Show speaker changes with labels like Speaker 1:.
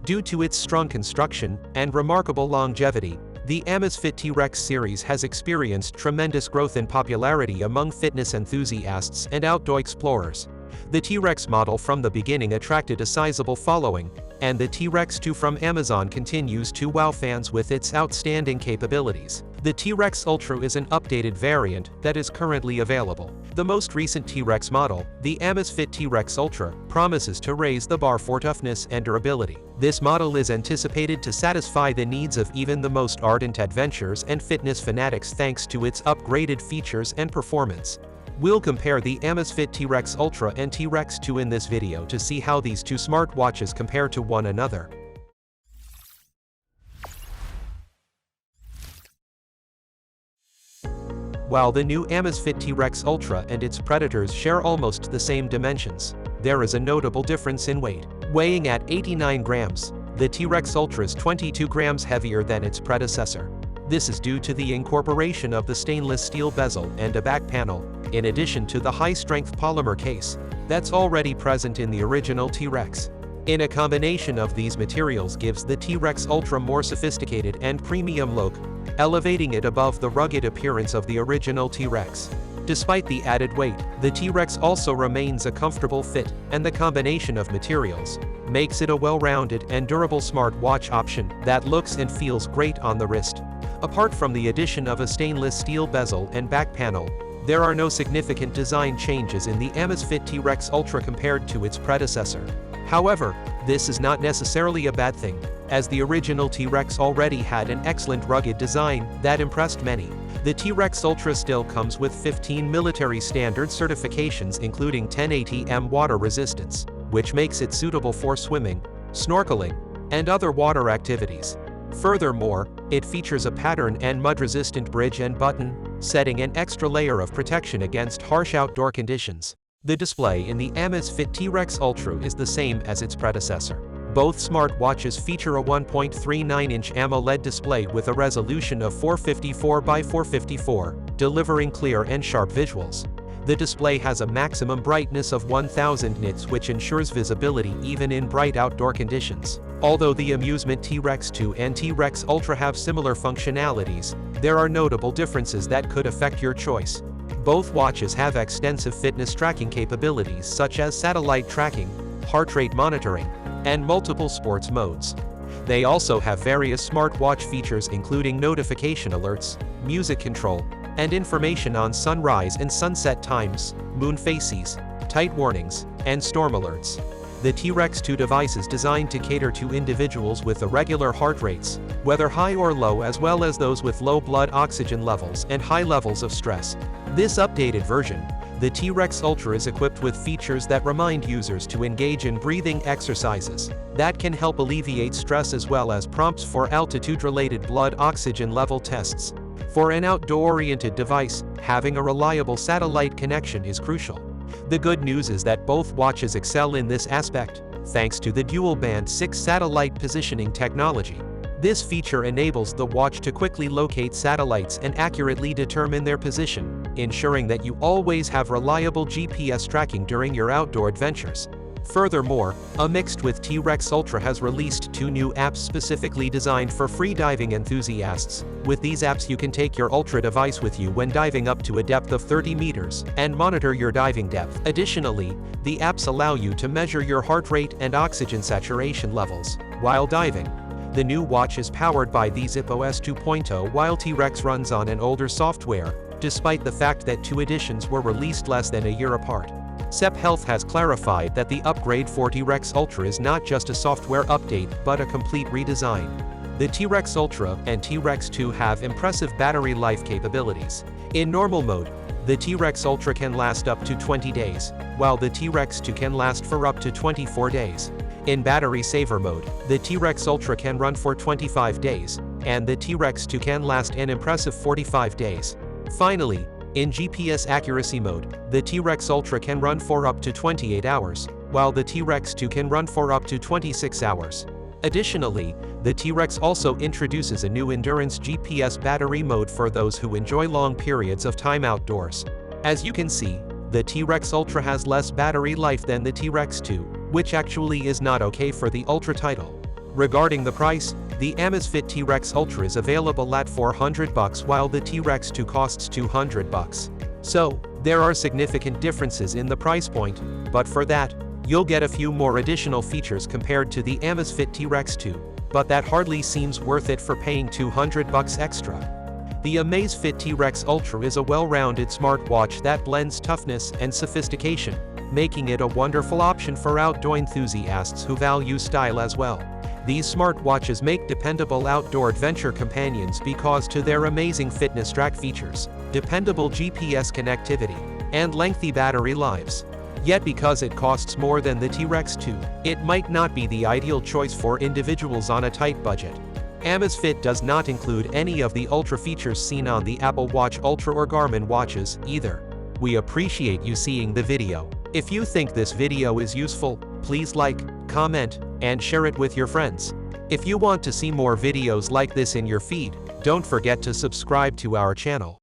Speaker 1: Due to its strong construction and remarkable longevity, the Amazfit T-Rex series has experienced tremendous growth in popularity among fitness enthusiasts and outdoor explorers. The T-Rex model from the beginning attracted a sizable following, and the T-Rex 2 from Amazon continues to wow fans with its outstanding capabilities. The T-Rex Ultra is an updated variant that is currently available. The most recent T-Rex model, the Amazfit T-Rex Ultra, promises to raise the bar for toughness and durability. This model is anticipated to satisfy the needs of even the most ardent adventurers and fitness fanatics thanks to its upgraded features and performance. We'll compare the Amazfit T-Rex Ultra and T-Rex 2 in this video to see how these two smartwatches compare to one another. While the new Amazfit T-Rex Ultra and its predators share almost the same dimensions, there is a notable difference in weight. Weighing at 89 grams, the T-Rex Ultra is 22 grams heavier than its predecessor. This is due to the incorporation of the stainless steel bezel and a back panel, in addition to the high-strength polymer case that's already present in the original T-Rex. In a combination of these materials gives the T-Rex Ultra more sophisticated and premium look, elevating it above the rugged appearance of the original T-Rex. Despite the added weight, the T-Rex also remains a comfortable fit, and the combination of materials makes it a well-rounded and durable smartwatch option that looks and feels great on the wrist. Apart from the addition of a stainless steel bezel and back panel, there are no significant design changes in the Amazfit T-Rex Ultra compared to its predecessor. However, this is not necessarily a bad thing, as the original T-Rex already had an excellent rugged design that impressed many. The T-Rex Ultra still comes with 15 military standard certifications including 10 ATM water resistance, which makes it suitable for swimming, snorkeling, and other water activities. Furthermore, it features a pattern and mud-resistant bridge and button, setting an extra layer of protection against harsh outdoor conditions. The display in the Amazfit T-Rex Ultra is the same as its predecessor. Both smartwatches feature a 1.39-inch AMOLED display with a resolution of 454 by 454, delivering clear and sharp visuals. The display has a maximum brightness of 1000 nits which ensures visibility even in bright outdoor conditions. Although the Amusement T-Rex 2 and T-Rex Ultra have similar functionalities, there are notable differences that could affect your choice. Both watches have extensive fitness tracking capabilities such as satellite tracking, heart rate monitoring, and multiple sports modes. They also have various smartwatch features including notification alerts, music control, and information on sunrise and sunset times, moon phases, tide warnings, and storm alerts. The T-Rex 2 device is designed to cater to individuals with irregular heart rates, whether high or low, as well as those with low blood oxygen levels and high levels of stress. This updated version, the T-Rex Ultra, is equipped with features that remind users to engage in breathing exercises that can help alleviate stress, as well as prompts for altitude-related blood oxygen level tests. For an outdoor-oriented device, having a reliable satellite connection is crucial. The good news is that both watches excel in this aspect, thanks to the dual-band 6 satellite positioning technology. This feature enables the watch to quickly locate satellites and accurately determine their position, ensuring that you always have reliable GPS tracking during your outdoor adventures. Furthermore, Amixed with T-Rex Ultra has released 2 new apps specifically designed for free diving enthusiasts. With these apps you can take your Ultra device with you when diving up to a depth of 30 meters and monitor your diving depth. Additionally, the apps allow you to measure your heart rate and oxygen saturation levels while diving. The new watch is powered by the ZipOS 2.0 while T-Rex runs on an older software, despite the fact that 2 editions were released less than a year apart. Zepp Health has clarified that the upgrade for T-Rex Ultra is not just a software update but a complete redesign. The T-Rex Ultra and T-Rex 2 have impressive battery life capabilities. In normal mode, the T-Rex Ultra can last up to 20 days, while the T-Rex 2 can last for up to 24 days. In battery saver mode, the T-Rex Ultra can run for 25 days, and the T-Rex 2 can last an impressive 45 days. Finally, in GPS accuracy mode, the T-Rex Ultra can run for up to 28 hours, while the T-Rex 2 can run for up to 26 hours. Additionally, the T-Rex also introduces a new Endurance GPS battery mode for those who enjoy long periods of time outdoors. As you can see, the T-Rex Ultra has less battery life than the T-Rex 2, which actually is not okay for the Ultra title. Regarding the price, the Amazfit T-Rex Ultra is available at $400 while the T-Rex 2 costs $200. So, there are significant differences in the price point, but for that, you'll get a few more additional features compared to the Amazfit T-Rex 2, but that hardly seems worth it for paying $200 extra. The Amazfit T-Rex Ultra is a well-rounded smartwatch that blends toughness and sophistication, making it a wonderful option for outdoor enthusiasts who value style as well. These smartwatches make dependable outdoor adventure companions because to their amazing fitness track features, dependable GPS connectivity, and lengthy battery lives. Yet because it costs more than the T-Rex 2, it might not be the ideal choice for individuals on a tight budget. Amazfit does not include any of the Ultra features seen on the Apple Watch Ultra or Garmin watches, either. We appreciate you seeing the video. If you think this video is useful, please like, comment, and share it with your friends. If you want to see more videos like this in your feed, don't forget to subscribe to our channel.